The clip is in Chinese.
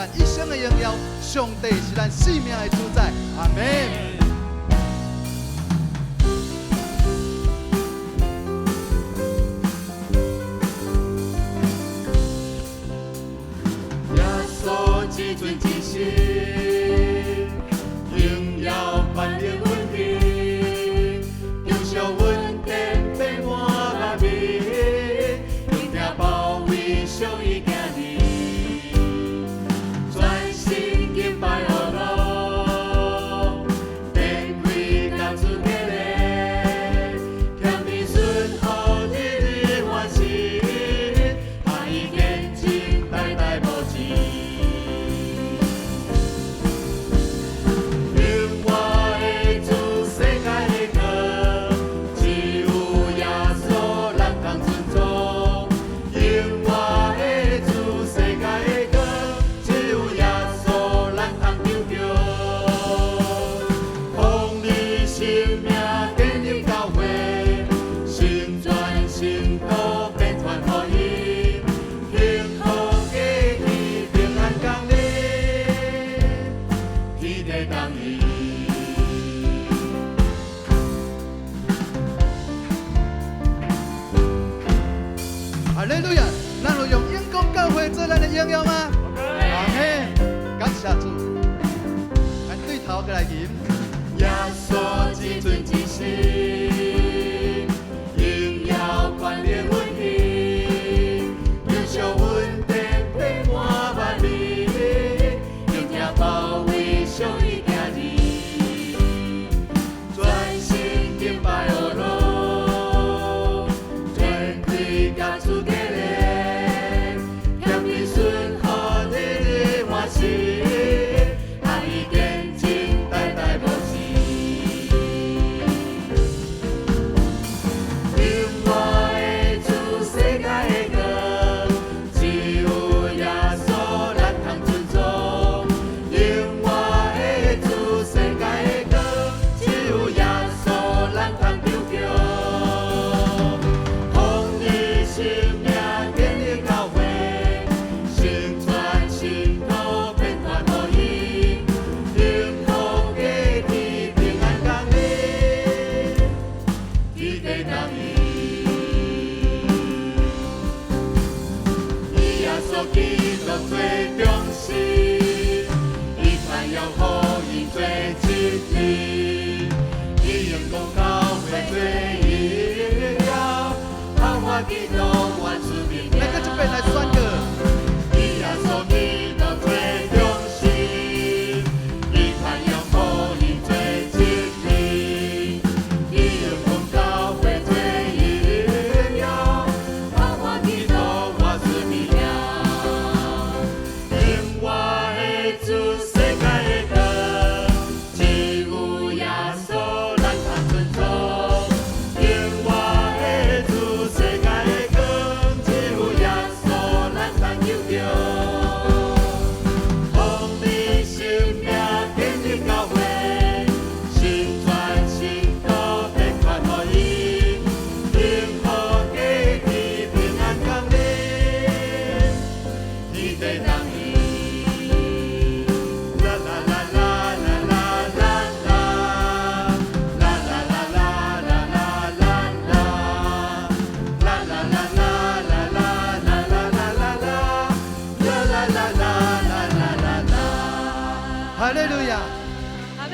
咱一生的荣耀。上帝是咱生命的主宰。阿门。至尊之心，荣耀万灵稳定，救赎稳定变满万民，听听保卫上伊行哩，专心敬拜阿罗，天开甲主给嘞，天地顺后日日欢喜，爱伊见证代代无尽。哈利路亚！咱有用阳光教会做咱的荣耀吗？阿门！感谢主。咱对头过来吟。耶稣至尊之心，荣耀冠冕稳定，救赎稳定变满万民，听听保卫上伊行哩，专心敬拜阿罗，全开甲主给嘞，天地顺后日日欢喜，爱伊见证代代无尽。另外的主世界的光，只有耶稣咱通尊重。另外的主世界的光，只有耶稣咱通丢叫。奉你生命建立教会，宣传信徒变团合一，幸福家庭平安公理，天地同意。以耶稣基督做中心，伊盼要予伊做真理，以阳光教会做荣耀，盼望基督万事明来个这边来选歌。以耶稣基督做中心，伊盼要予伊做真理，以阳光教会做荣耀，盼望基督万事明了。另外的主世界的光，只有耶稣咱通尊重。另外的主世界的光，只有耶稣咱通救着。奉你生命建立教会，宣传信徒变团合一，幸福家庭平安公理，天地同意。啦啦啦啦啦啦啦啦，啦啦啦啦啦啦啦啦，啦啦啦啦啦啦啦啦啦啦，啦啦啦啦啦啦啦。哈利路亚！阿门。